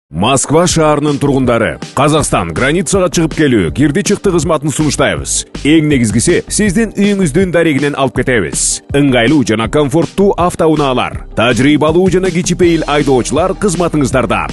Москва шаарынын тургундары Казакстан границага чыгып келүү кирди чыкты кызматын сунуштайбыз. Эң негизгиси сиздин үйүңүздүн дарегинен алып кетебиз. Ыңгайлуу жана комфорттуу автоунаалар, тажрыйбалуу жана кичипейил айдоочулар кызматыңыздарда.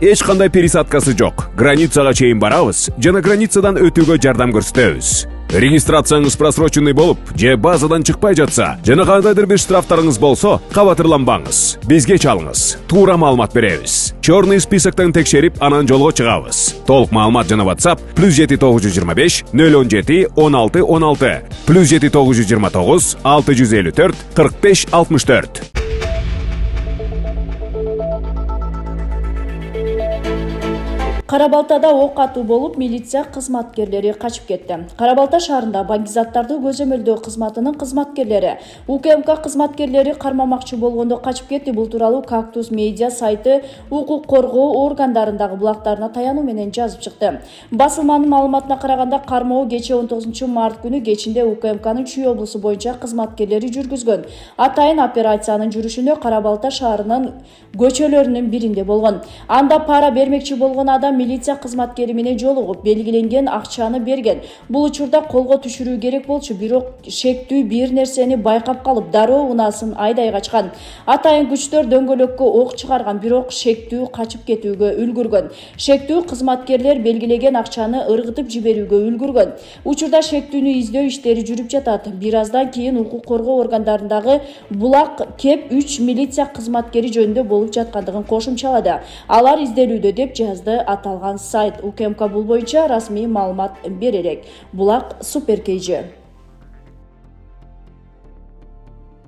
Эч кандай пересадкасы жок. Границага чейин барабыз жана границадан өтүүгө жардам көрсөтөбүз. Регистрацияңыз просроченный болуп, же базадан чыкпай жатса, жана кандайдыр бир штрафтарыңыз болсо, кабатырланбаңыз. Бизге чалыңыз. Туура маалымат беребиз. Чорный списоктон текшерип, анан жолго чыгабыз. Толук маалымат жана WhatsApp +7 925 017 16 16 +7 929 654 45 64. Карабалтада ок атуу болуп, милиция кызматкерлери качып кетти. Карабалта шаарында баңгизаттарды көзөмөлдөө кызматынын кызматкерлери УКМК кызматкерлери кармамакчы болгондо качып кетти. Бул тууралуу Кактус медиа сайты укук коргоо органдарындагы булактарына таянуу менен жазып чыкты. Басылманын маалыматына караганда, кармоо кечээ 19 март күнү кечинде УКМКнын Чүй облусу боюнча кызматкерлери жүргүзгөн. Атайын операциянын жүрүшүндө Карабалта шаарынын көчөлөрүнүн биринде болгон. Анда пара бермекчи болгон адам милиция кызматкери менен жолугуп, белгиленген акчаны берген. Бул учурда колго түшүрүү керек болчу, бирок шектүү бир нерсени байкап калып, дароо унасын айдай качкан. Атайын күчтөр дөңгөлөккө ок чыгарган, бирок шектүү качып кетүүгө үлгүргөн. Шектүү кызматкерлер белгилеген акчаны ыргытып жиберүүгө үлгүргөн. Учурда шектүүнү издөө иштери жүрүп жатат. Бир аздан кийин укук коргоо органдарындагы булак кеп 3 милиция кызматкери жөнүндө болуп жаткандыгын кошумчалады. Алар изделүүдө, деп жазды аталган сайт. УКМК бул боюнча расмий маалымат беререк. Булак суперкейжи.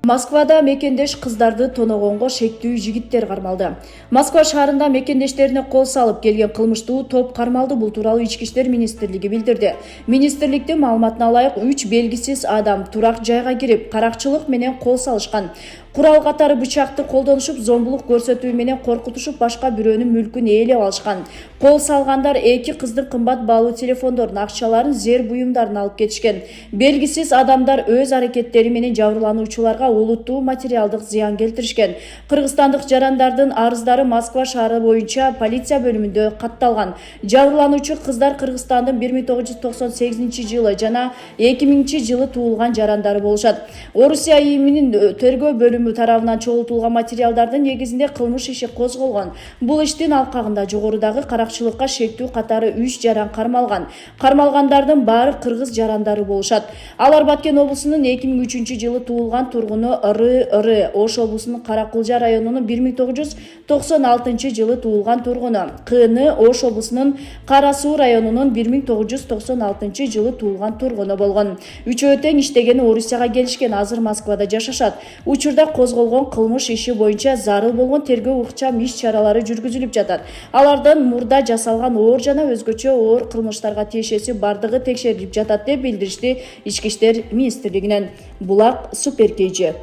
Москвада мекендеш кыздарды тоногонго шектүү жигиттер кармалды. Москва шаарында мекендештерине кол салып келген кылмыштуу топ кармалды. Бул тууралуу Ички иштер министрлиги билдирди. Министрликтин маалыматына ылайык, 3 белгисиз адам турак жайга кирип, каракчылык менен кол салышкан. Курал катары бычакты колдонушуп, зомбулук көрсөтүү менен коркутушуп, башка бирөөнүн мүлкүн ээлеп алышкан. Кол салгандар 2 кыздын кымбат баалуу телефондорун, акчаларын, зер буюмдарын алып кетишкен. Белгисиз адамдар өз аракеттери менен жабырлануучуларга олуттуу материалдык зыян келтиришкен. Кыргызстандык жарандардын арыздары Москва шаары боюнча полиция бөлүмүндө катталган. Жабырлануучу кыздар Кыргызстандын 1998 жылы жана 2000 жылы туулган жарандары болушат. Орусия ИИМинин тергөө бөлүмү тарабынан чогултулган материалдардын негизинде кылмыш иши козголгон. Бул иштин алкагында жогорудагы каракчылыкка шектүү катары 3 жаран кармалган. Кармалгандардын баары кыргыз жарандары болушат. Алар Баткен облусунун 2003 жылы туулган тургуну РР, Ош облусунун Каракулжа районунун 1996 жылы туулган тургуну, КН, Ош облусунун Кара Суу районунун 1996 жылы туулган тургуну болгон. Үчөө тең иштеген Орусияга келишкен, азыр Москвада жашашат. Учурда козголгон кылмыш иши боюнча зарыл болгон тергөө ыкчам иш-чаралары жүргүзүлүп жатат. Алардын мурда жасалган оор жана өзгөчө оор кылмыштарга тиешеси бардыгы текшерилип жатат, деп билдиришти Ички иштер министрлигинен. Булак суперкейжи.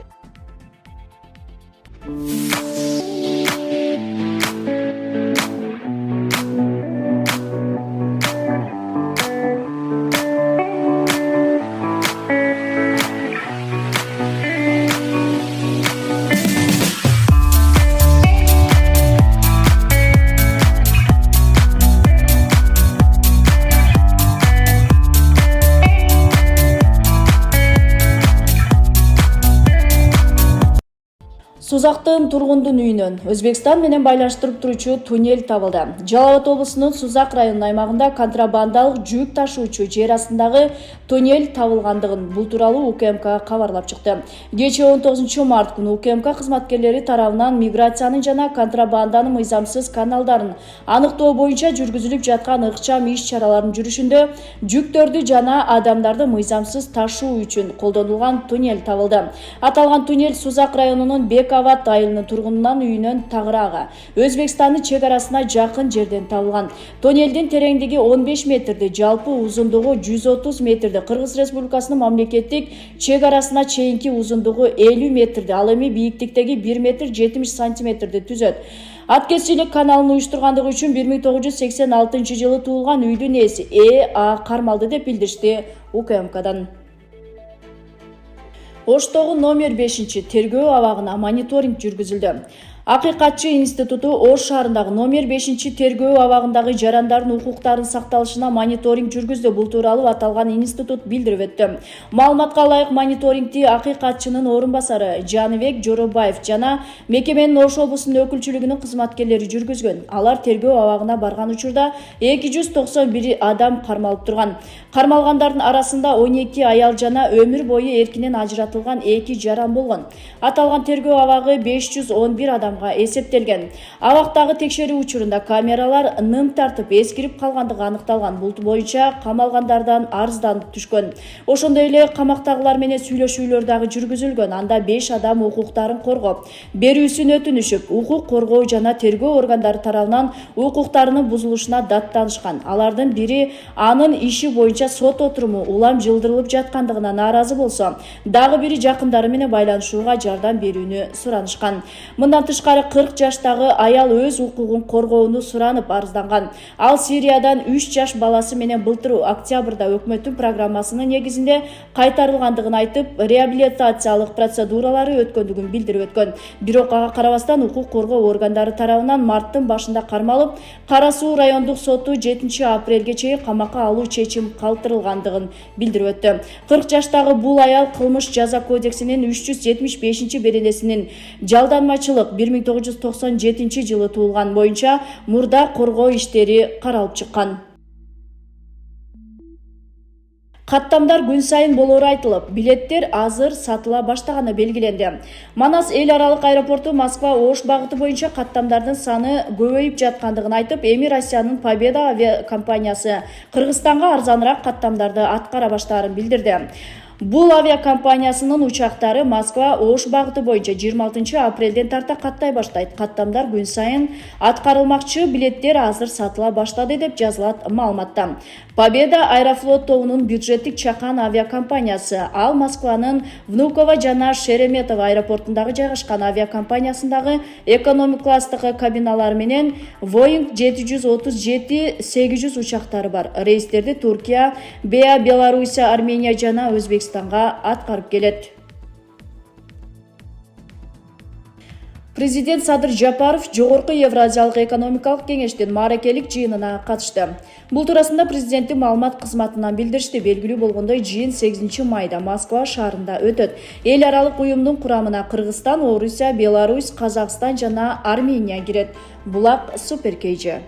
Сузактын тургундун үйүнөн Өзбекстан менен байланыштырып туручу туннель табылды. Жалал Абад облусунун Сузак районунун аймагында контрабандалык жүк ташуучу жер астындагы туннель табылгандыгын бул тууралуу УКМК кабарлап чыкты. Кечээ 19 март күнү УКМК кызматкерлери тарабынан миграциянын жана контрабанданын мыйзамсыз каналдарын аныктоо боюнча жүргүзүлүп жаткан ыкчам иш-чаралардын жүрүшүндө жүктөрдү жана адамдарды мыйзамсыз ташуу үчүн колдонулган туннель табылды. Аталган туннель Сузак районунун Бекават айылынын тургунунан үйүнөн тагыраагы, Өзбекстандын чек арасына жакын жерден табылган. Туннелдин тереңдиги 15 метрди, жалпы узундугу 130 метрди. Кыргыз Республикасынын мамлекеттик чек арасына чейинки узундугу 50 метрди, ал эми бийиктиктеги 1 метр 70 сантиметрди түзөт. Аткезчилик каналын уюштургандыгы үчүн 1986 жылы туулган үйдүн ээси А кармалды, деп билдиришти УКМКдан. Оштогу номер 5 тергөө абагына мониторинг жүргүзүлдү. Акыйкатчы институту Ош шаарындагы номер 5 тергөө абагындагы жарандардын укуктарынын сакталышына мониторинг жүргүздү. Бул тууралуу аталган институт билдирип өттү. Маалыматка ылайык мониторингти акыйкатчынын орун басары Жаныбек Жоробаев жана мекеменин Ош облусунун өкүлчүлүгүнүн кызматкерлери жүргүзгөн. Алар тергөө абагына барган учурда 291 адам кармалып турган. Кармалгандардын арасында 12 аял жана өмүр бою эркинен ажыратылган 2 жаран болгон. Аталган тергөө абагы 511 адамга эсептелген. Абактагы текшерүү учурунда камералар ным тартып эскирип калгандыгы аныкталган. Бул боюнча камалгандардан арызданып түшкөн. Ошондой эле камактагылар менен сүйлөшүүлөр дагы жүргүзүлгөн. Анда 5 адам укуктарын коргоп, берүүсүн өтүнүшүп, укук коргоо жана тергөө органдары тарабынан укуктарынын бузулушуна даттанышкан. Алардын бири анын иши боюнча сот отуруму улам жылдырылып жаткандыгына нааразы болсо, дагы бири жакындары менен байланышууга жардам берүүнү суранышкан. Мындан тышкары 40 жаштагы аял өз укугун коргоону суранып арызданган. Ал Сириядан 3 жаш баласы менен былтыр октябрда өкмөттүн программасынын негизинде кайтарылгандыгын айтып, реабилитациялык процедуралары өткөндүгүн билдирип өткөн. Бирок ага карабастан укук коргоо органдары тарабынан марттын башында кармалып, Кара Суу райондук соту 7 апрелге чейин камакка алуу чечим калтырылгандыгын билдирип өттү. 40 жаштагы бул аял кылмыш жаза кодексинин 375-беренесинин жалданмачылык 1997 жылы туулган боюнча мурда коргоо иштери каралып чыккан. Каттамдар күн сайын болору айтылып, билеттер азыр сатыла баштаганы белгиленди. Манас эл аралык аэропорту Москва-Ош багыты боюнча каттамдардын саны көбөйүп жаткандыгын айтып, эми Россиянын Победа авиакомпаниясы Кыргызстанга арзаныраак каттамдарды аткара баштаарын билдирди. Бул авиакомпаниясынын учактары Москва-Ош багыты боюнча 26 апрелден тарта каттай баштайт. Каттамдар күн сайын аткарылмакчы, билеттер азыр сатыла баштады деп жазылат маалыматта. Победа Аэрофлот тобунун бюджеттик чакан авиакомпаниясы. Ал Москванын Внуково жана Шереметово аэропортундагы жайгашкан авиакомпаниясындагы экономик класстагы кабиналар менен Boeing 737-800 учактары бар. Рейстерди Туркия, Беа, Белоруссия, Армения жана Өзбекстанга аткарып келет. Президент Садыр Жапаров Жогорку Евразиялык экономикалык кеңештин мааракелик жыйынына катышты. Бул туурасында президенттин маалымат кызматынан билдиришти. Белгилүү болгондой, жыйын 8 майда Москва шаарында өтөт. Эл аралык уюмдун курамына Кыргызстан, Орусия, Беларусь, Казакстан жана Армения кирет. Булак Суперкейжи.